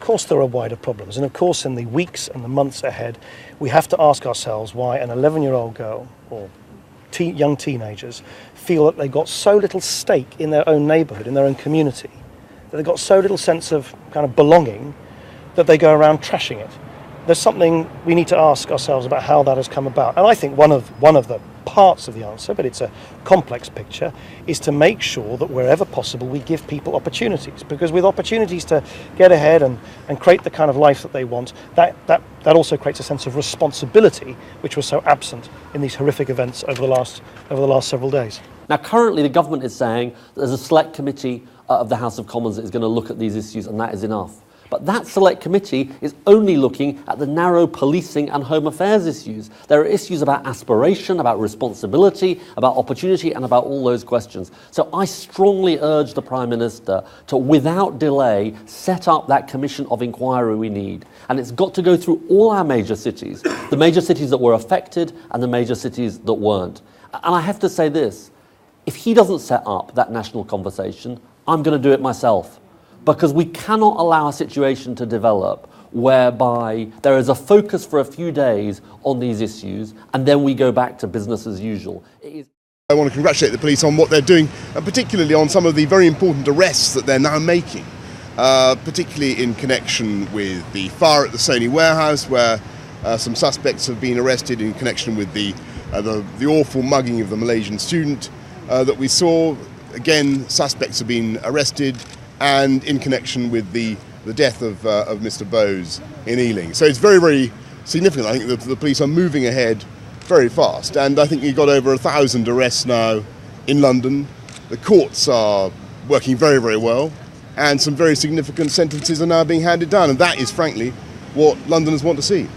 course there are wider problems, and of course in the weeks and the months ahead we have to ask ourselves why an 11-year-old girl or young teenagers feel that they've got so little stake in their own neighbourhood, in their own community, that they've got so little sense of kind of belonging that they go around trashing it. There's something we need to ask ourselves about how that has come about. And I think one of the parts of the answer, but it's a complex picture, is to make sure that wherever possible we give people opportunities. Because with opportunities to get ahead and create the kind of life that they want, that also creates a sense of responsibility, which was so absent in these horrific events over the last several days. Now, currently the government is saying that there's a select committee of the House of Commons that is going to look at these issues, and that is enough. But that select committee is only looking at the narrow policing and home affairs issues. There are issues about aspiration, about responsibility, about opportunity, and about all those questions. So I strongly urge the Prime Minister to, without delay, set up that commission of inquiry we need. And it's got to go through all our major cities, the major cities that were affected and the major cities that weren't. And I have to say this, if he doesn't set up that national conversation, I'm going to do it myself. Because we cannot allow a situation to develop whereby there is a focus for a few days on these issues and then we go back to business as usual. I want to congratulate the police on what they're doing, and particularly on some of the very important arrests that they're now making, particularly in connection with the fire at the Sony warehouse, where some suspects have been arrested in connection with the awful mugging of the Malaysian student that we saw. Again, suspects have been arrested, and in connection with the death of Mr. Bowes in Ealing. So it's very, very significant. I think the police are moving ahead very fast, and I think you've got over 1,000 arrests now in London. The courts are working very, very well, and some very significant sentences are now being handed down, and that is frankly what Londoners want to see.